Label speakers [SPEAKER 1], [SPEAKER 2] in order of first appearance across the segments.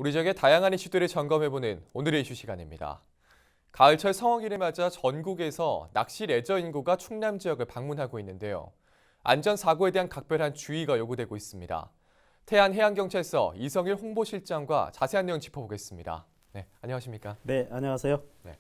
[SPEAKER 1] 우리 지역의 다양한 이슈들을 점검해보는 오늘의 이슈 시간입니다. 가을철 성황일을 맞아 전국에서 낚시 레저 인구가 충남 지역을 방문하고 있는데요. 안전사고에 대한 각별한 주의가 요구되고 있습니다. 태안해양경찰서 이성일 홍보실장과 자세한 내용 짚어보겠습니다. 네, 안녕하십니까?
[SPEAKER 2] 네, 안녕하세요.
[SPEAKER 1] 네.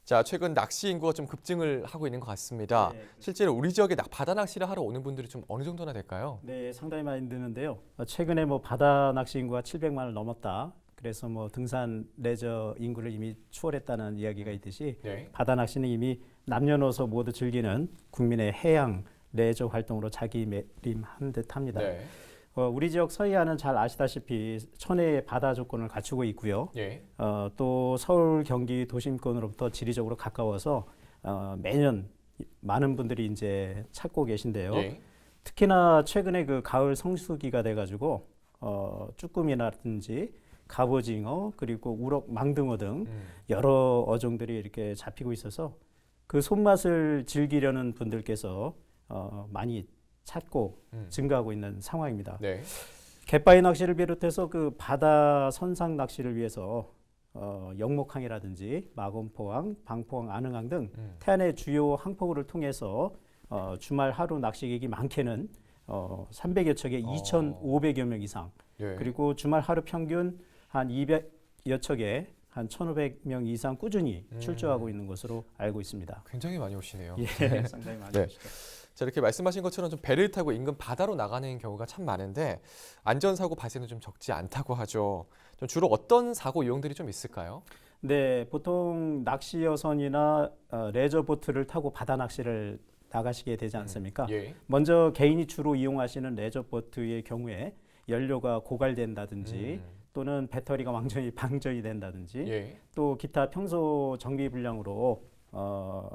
[SPEAKER 1] 자, 최근 낚시 인구가 좀 급증을 하고 있는 것 같습니다.
[SPEAKER 2] 네.
[SPEAKER 1] 실제로 우리 지역에 바다 낚시를 하러 오는 분들이 좀 어느 정도나 될까요?
[SPEAKER 2] 네, 상당히 많이 드는데요. 최근에 바다 낚시 인구가 700만을 넘었다. 그래서 등산 레저 인구를 이미 추월했다는 이야기가 있듯이
[SPEAKER 1] 네.
[SPEAKER 2] 바다 낚시는 이미 남녀노소 모두 즐기는 국민의 해양 레저 활동으로 자기매림한 듯합니다.
[SPEAKER 1] 네.
[SPEAKER 2] 우리 지역 서해안은 잘 아시다시피 천혜의 바다 조건을 갖추고 있고요.
[SPEAKER 1] 예.
[SPEAKER 2] 또 서울, 경기 도심권으로부터 지리적으로 가까워서 매년 많은 분들이 이제 찾고 계신데요.
[SPEAKER 1] 예.
[SPEAKER 2] 특히나 최근에 그 가을 성수기가 돼가지고 쭈꾸미라든지 갑오징어 그리고 우럭, 망등어 등 여러 어종들이 이렇게 잡히고 있어서 그 손맛을 즐기려는 분들께서 많이 찾고 증가하고 있는 상황입니다.
[SPEAKER 1] 네.
[SPEAKER 2] 갯바위 낚시를 비롯해서 그 바다 선상 낚시를 위해서 영목항이라든지 마건포항, 방포항, 안흥항 등 태안의 주요 항포구를 통해서 주말 하루 낚시객이 많게는 300여 척에 2,500여 명 이상
[SPEAKER 1] 예.
[SPEAKER 2] 그리고 주말 하루 평균 한 200여 척에 한 1,500명 이상 꾸준히 출조하고 있는 것으로 알고 있습니다.
[SPEAKER 1] 굉장히 많이 오시네요.
[SPEAKER 2] 예, 상당히 많이
[SPEAKER 1] 네.
[SPEAKER 2] 오시죠.
[SPEAKER 1] 자, 이렇게 말씀하신 것처럼 좀 배를 타고 인근 바다로 나가는 경우가 참 많은데 안전사고 발생은 좀 적지 않다고 하죠. 좀 주로 어떤 사고 유형들이 좀 있을까요?
[SPEAKER 2] 네, 보통 낚시 여선이나 레저 보트를 타고 바다 낚시를 나가시게 되지 않습니까?
[SPEAKER 1] 예.
[SPEAKER 2] 먼저 개인이 주로 이용하시는 레저 보트의 경우에 연료가 고갈된다든지 또는 배터리가 완전히 방전이 된다든지
[SPEAKER 1] 예.
[SPEAKER 2] 또 기타 평소 정비 불량으로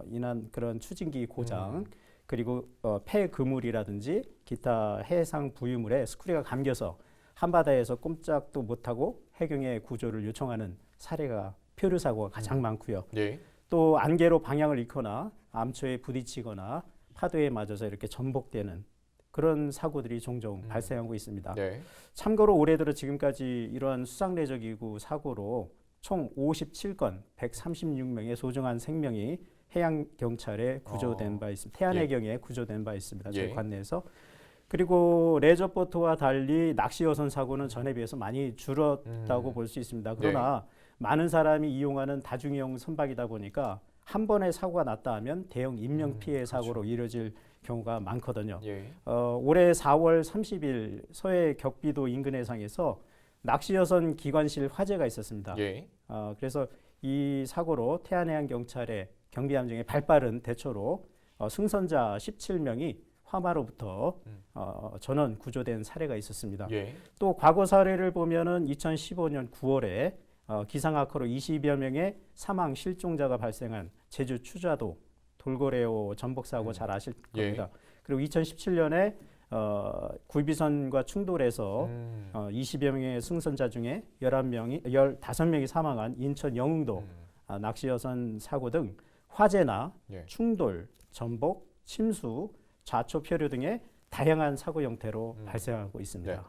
[SPEAKER 2] 인한 그런 추진기 고장 그리고 폐그물이라든지 기타 해상 부유물에 스크류가 감겨서 한바다에서 꼼짝도 못하고 해경의 구조를 요청하는 사례가 표류 사고가 가장 많고요.
[SPEAKER 1] 예.
[SPEAKER 2] 또 안개로 방향을 잃거나 암초에 부딪히거나 파도에 맞아서 이렇게 전복되는 그런 사고들이 종종 발생하고 있습니다.
[SPEAKER 1] 네.
[SPEAKER 2] 참고로 올해 들어 지금까지 이러한 수상레저기구 사고로 총 57건 136명의 소중한 생명이 해양경찰에 구조된 바 있습니다. 태안해경에 구조된 바 있습니다. 저희
[SPEAKER 1] 예.
[SPEAKER 2] 관내에서. 그리고 레저보트와 달리 낚시여선 사고는 전에 비해서 많이 줄었다고 볼 수 있습니다. 그러나 많은 사람이 이용하는 다중이용 선박이다 보니까 한 번에 사고가 났다 하면 대형 인명피해 사고로 이뤄질 경우가 많거든요.
[SPEAKER 1] 예.
[SPEAKER 2] 올해 4월 30일 서해 격비도 인근 해상에서 낚시여선 기관실 화재가 있었습니다.
[SPEAKER 1] 예.
[SPEAKER 2] 그래서 이 사고로 태안해양경찰의 경비함정의 발빠른 대처로 승선자 17명이 화마로부터 전원 구조된 사례가 있었습니다.
[SPEAKER 1] 예.
[SPEAKER 2] 또 과거 사례를 보면은 2015년 9월에 기상악화로 20여 명의 사망 실종자가 발생한 제주 추자도 돌고래호 전복 사고 잘 아실 겁니다. 그리고 2017년에 굴비선과 충돌해서 20여 명의 승선자 중에 15명이 사망한 인천 영흥도 낚시여선 사고 등 화재나 충돌, 전복, 침수, 좌초 표류 등의 다양한 사고 형태로 발생하고 있습니다.
[SPEAKER 1] 네.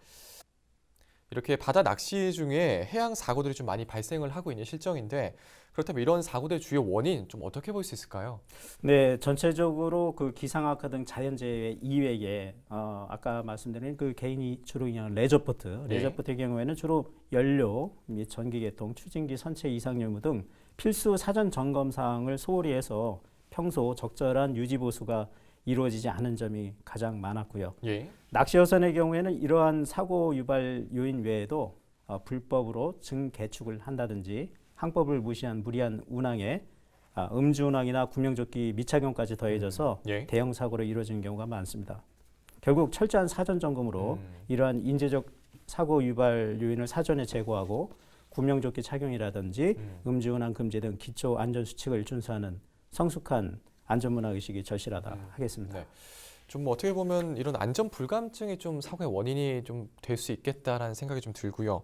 [SPEAKER 1] 이렇게 바다 낚시 중에 해양 사고들이 좀 많이 발생을 하고 있는 실정인데 그렇다면 이런 사고들의 주요 원인 좀 어떻게 볼 수 있을까요?
[SPEAKER 2] 네, 전체적으로 그 기상악화 등 자연재해 이외에 아까 말씀드린 그 개인이 주로 이용하는 레저보트의 경우에는 주로 연료 및 전기계통, 추진기, 선체 이상 유무 등 필수 사전 점검 사항을 소홀히 해서 평소 적절한 유지 보수가 이루어지지 않은 점이 가장 많았고요.
[SPEAKER 1] 예. 낚시여선의
[SPEAKER 2] 경우에는 이러한 사고 유발 요인 외에도 불법으로 증개축을 한다든지 항법을 무시한 무리한 운항에 음주운항이나 구명조끼 미착용까지 더해져서 대형 사고로 이루어지는 경우가 많습니다. 결국 철저한 사전 점검으로 이러한 인재적 사고 유발 요인을 사전에 제거하고 구명조끼 착용이라든지 음주운항 금지 등 기초 안전 수칙을 준수하는 성숙한 안전문화 의식이 절실하다 하겠습니다.
[SPEAKER 1] 네. 좀 어떻게 보면 이런 안전 불감증이 좀 사고의 원인이 좀 될 수 있겠다라는 생각이 좀 들고요.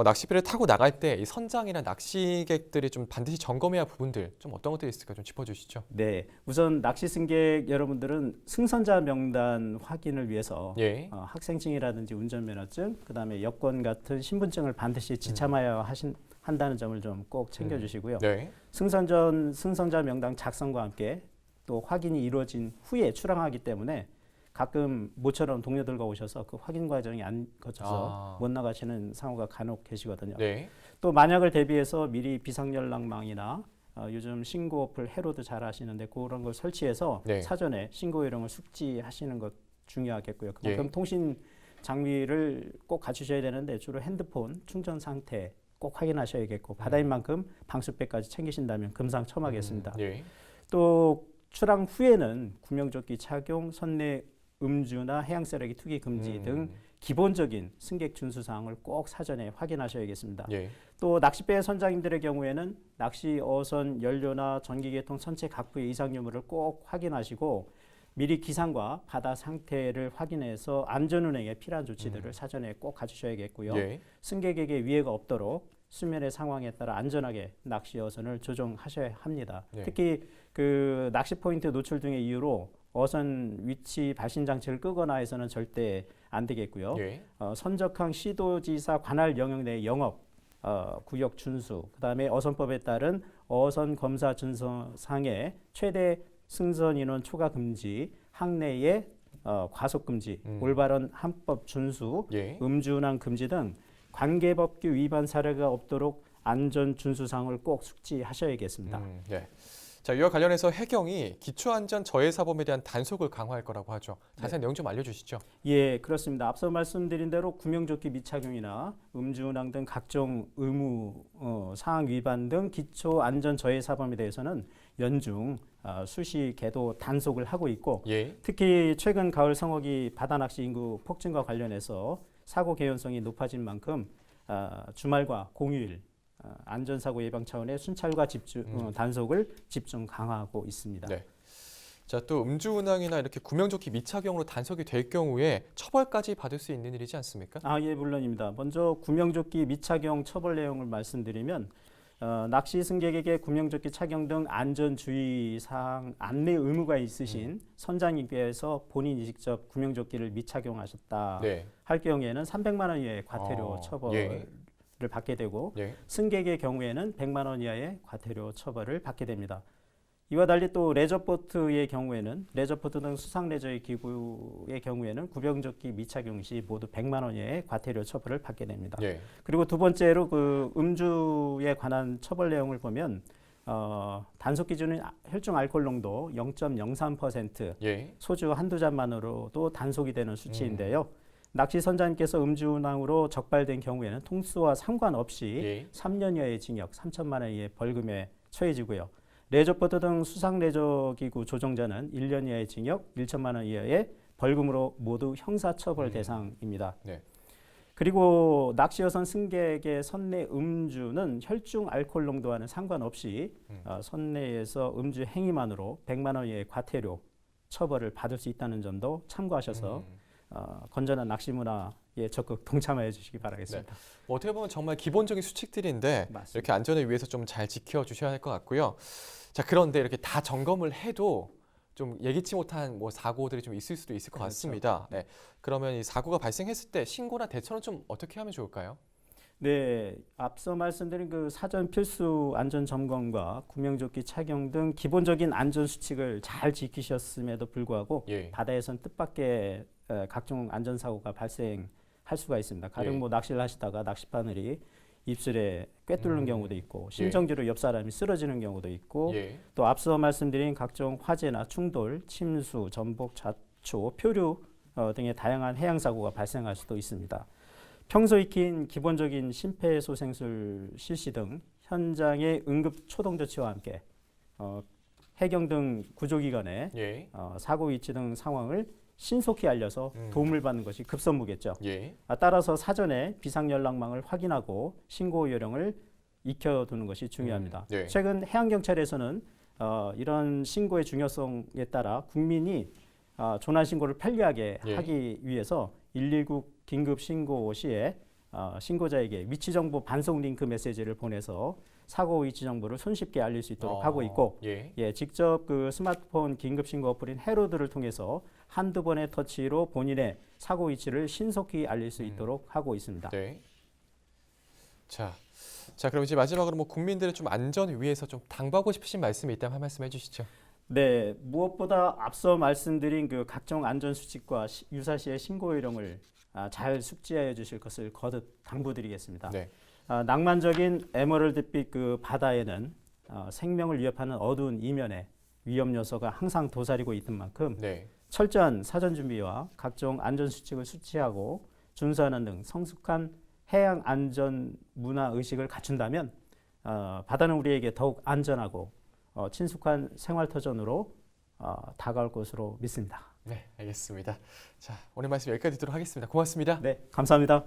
[SPEAKER 1] 낚시배를 타고 나갈 때 이 선장이나 낚시객들이 좀 반드시 점검해야 할 부분들 좀 어떤 것들이 있을까 좀 짚어주시죠.
[SPEAKER 2] 네, 우선 낚시 승객 여러분들은 승선자 명단 확인을 위해서
[SPEAKER 1] 예.
[SPEAKER 2] 학생증이라든지 운전면허증, 그다음에 여권 같은 신분증을 반드시 지참하여 한다는 점을 좀 꼭 챙겨주시고요.
[SPEAKER 1] 네.
[SPEAKER 2] 승선자 명단 작성과 함께 또 확인이 이루어진 후에 출항하기 때문에 가끔 모처럼 동료들과 오셔서 그 확인 과정이 안 거쳐서 못 나가시는 상호가 간혹 계시거든요.
[SPEAKER 1] 네.
[SPEAKER 2] 또 만약을 대비해서 미리 비상연락망이나 요즘 신고 어플 해로도 잘 하시는데 그런 걸 설치해서
[SPEAKER 1] 네.
[SPEAKER 2] 사전에 신고 요령을 숙지하시는 것 중요하겠고요. 그만큼
[SPEAKER 1] 예.
[SPEAKER 2] 통신 장비를 꼭 갖추셔야 되는데 주로 핸드폰 충전 상태 꼭 확인하셔야겠고 바다인 만큼 방수백까지 챙기신다면 금상첨화겠습니다.
[SPEAKER 1] 예.
[SPEAKER 2] 또 출항 후에는 구명조끼 착용, 선내 음주나 해양쓰레기 투기 금지 등 기본적인 승객 준수 사항을 꼭 사전에 확인하셔야겠습니다.
[SPEAKER 1] 예.
[SPEAKER 2] 또 낚싯배 선장님들의 경우에는 낚시 어선 연료나 전기계통 선체 각부의 이상 유무를 꼭 확인하시고 미리 기상과 바다 상태를 확인해서 안전운행에 필요한 조치들을 사전에 꼭 갖추셔야겠고요.
[SPEAKER 1] 예.
[SPEAKER 2] 승객에게 위해가 없도록 수면의 상황에 따라 안전하게 낚시 어선을 조정하셔야 합니다.
[SPEAKER 1] 네.
[SPEAKER 2] 특히 그 낚시 포인트 노출 등의 이유로 어선 위치 발신 장치를 끄거나 해서는 절대 안 되겠고요.
[SPEAKER 1] 예.
[SPEAKER 2] 선적항 시도지사 관할 영역 내 영업 구역 준수, 그다음에 어선법에 따른 어선 검사 준수상의 최대 승선 인원 초과 금지, 항내의 과속 금지, 올바른 항법 준수,
[SPEAKER 1] 예.
[SPEAKER 2] 음주운항 금지 등 관계법규 위반 사례가 없도록 안전 준수사항을 꼭 숙지하셔야겠습니다.
[SPEAKER 1] 네. 자, 이와 관련해서 해경이 기초안전 저해사범에 대한 단속을 강화할 거라고 하죠. 자세한 내용 좀 알려주시죠.
[SPEAKER 2] 예, 그렇습니다. 앞서 말씀드린 대로 구명조끼 미착용이나 음주운항 등 각종 의무 사항 위반 등 기초 안전 저해 사범에 대해서는 연중 수시 계도 단속을 하고 있고
[SPEAKER 1] 예.
[SPEAKER 2] 특히 최근 가을 성어기 바다 낚시 인구 폭증과 관련해서 사고 개연성이 높아진 만큼 주말과 공휴일 안전사고 예방 차원의 순찰과 단속을 집중 강화하고 있습니다.
[SPEAKER 1] 네. 자, 또 음주운항이나 이렇게 구명조끼 미착용으로 단속이 될 경우에 처벌까지 받을 수 있는 일이지 않습니까?
[SPEAKER 2] 예, 물론입니다. 먼저 구명조끼 미착용 처벌 내용을 말씀드리면 낚시 승객에게 구명조끼 착용 등 안전주의사항 안내 의무가 있으신 선장님께서 본인이 직접 구명조끼를 미착용하셨다
[SPEAKER 1] 네.
[SPEAKER 2] 할 경우에는 300만 원 이하의 과태료 처벌을
[SPEAKER 1] 예.
[SPEAKER 2] 받게 되고
[SPEAKER 1] 예.
[SPEAKER 2] 승객의 경우에는 100만 원 이하의 과태료 처벌을 받게 됩니다. 이와 달리 또 레저보트의 경우에는 레저보트 등 수상레저의 기구의 경우에는 구명조끼 미착용 시 모두 100만 원 이하의 과태료 처벌을 받게 됩니다.
[SPEAKER 1] 예.
[SPEAKER 2] 그리고 두 번째로 그 음주에 관한 처벌 내용을 보면 단속 기준은 혈중 알코올 농도 0.03%,
[SPEAKER 1] 예.
[SPEAKER 2] 소주 한두 잔만으로도 단속이 되는 수치인데요. 낚시 선장님께서 음주운항으로 적발된 경우에는 통수와 상관없이
[SPEAKER 1] 예.
[SPEAKER 2] 3년 이하의 징역, 3천만 원 이하의 벌금에 처해지고요. 레저보트 등 수상 레저기구 조종자는 1년 이하의 징역, 1천만 원 이하의 벌금으로 모두 형사처벌 대상입니다.
[SPEAKER 1] 네.
[SPEAKER 2] 그리고 낚시어선 승객의 선내 음주는 혈중 알코올 농도와는 상관없이 선내에서 음주 행위만으로 100만 원 이하의 과태료 처벌을 받을 수 있다는 점도 참고하셔서 건전한 낚시 문화에 적극 동참해 주시기 바라겠습니다.
[SPEAKER 1] 네. 뭐 어떻게 보면 정말 기본적인 수칙들인데
[SPEAKER 2] 맞습니다.
[SPEAKER 1] 이렇게 안전을 위해서 좀 잘 지켜주셔야 할 것 같고요. 자, 그런데 이렇게 다 점검을 해도 좀 예기치 못한 뭐 사고들이 좀 있을 수도 있을 것
[SPEAKER 2] 그렇죠.
[SPEAKER 1] 같습니다. 네. 그러면 이 사고가 발생했을 때 신고나 대처는 좀 어떻게 하면 좋을까요?
[SPEAKER 2] 네, 앞서 말씀드린 그 사전 필수 안전 점검과 구명조끼 착용 등 기본적인 안전 수칙을 잘 지키셨음에도 불구하고
[SPEAKER 1] 예.
[SPEAKER 2] 바다에선 뜻밖의 각종 안전 사고가 발생할 수가 있습니다. 가령
[SPEAKER 1] 예.
[SPEAKER 2] 뭐 낚시를 하시다가 낚싯바늘이 입술에 꿰뚫는 경우도 있고 심정지로 옆 사람이 쓰러지는 경우도 있고
[SPEAKER 1] 예.
[SPEAKER 2] 또 앞서 말씀드린 각종 화재나 충돌, 침수, 전복, 자초, 표류 등의 다양한 해양 사고가 발생할 수도 있습니다. 평소 익힌 기본적인 심폐소생술 실시 등 현장의 응급 초동 조치와 함께 해경 등 구조기관에
[SPEAKER 1] 예.
[SPEAKER 2] 사고 위치 등 상황을 신속히 알려서 도움을 받는 것이 급선무겠죠.
[SPEAKER 1] 예.
[SPEAKER 2] 따라서 사전에 비상연락망을 확인하고 신고 요령을 익혀두는 것이 중요합니다.
[SPEAKER 1] 네.
[SPEAKER 2] 최근 해양경찰에서는 이런 신고의 중요성에 따라 국민이 조난 신고를 편리하게
[SPEAKER 1] 예.
[SPEAKER 2] 하기 위해서 119 긴급 신고 시에 신고자에게 위치 정보 반송 링크 메시지를 보내서 사고 위치 정보를 손쉽게 알릴 수 있도록 하고 있고,
[SPEAKER 1] 예.
[SPEAKER 2] 직접 그 스마트폰 긴급 신고 어플인 해로드를 통해서 한두 번의 터치로 본인의 사고 위치를 신속히 알릴 수 있도록 하고 있습니다.
[SPEAKER 1] 네. 자, 그럼 이제 마지막으로 뭐 국민들의 좀 안전을 위해서 좀 당부하고 싶으신 말씀이 있다면 한 말씀 해주시죠.
[SPEAKER 2] 네, 무엇보다 앞서 말씀드린 그 각종 안전 수칙과 유사시의 신고 요령을 잘 숙지하여 주실 것을 거듭 당부드리겠습니다.
[SPEAKER 1] 네.
[SPEAKER 2] 낭만적인 에메랄드빛 그 바다에는 생명을 위협하는 어두운 이면에 위험 요소가 항상 도사리고 있는 만큼
[SPEAKER 1] 네.
[SPEAKER 2] 철저한 사전 준비와 각종 안전 수칙을 수취하고 준수하는 등 성숙한 해양 안전 문화 의식을 갖춘다면 바다는 우리에게 더욱 안전하고 친숙한 생활 터전으로 다가올 것으로 믿습니다.
[SPEAKER 1] 네, 알겠습니다. 자, 오늘 말씀 여기까지 듣도록 하겠습니다. 고맙습니다.
[SPEAKER 2] 네, 감사합니다.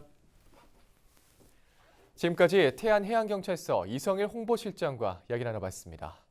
[SPEAKER 1] 지금까지 태안해양경찰서 이성일 홍보실장과 이야기 나눠봤습니다.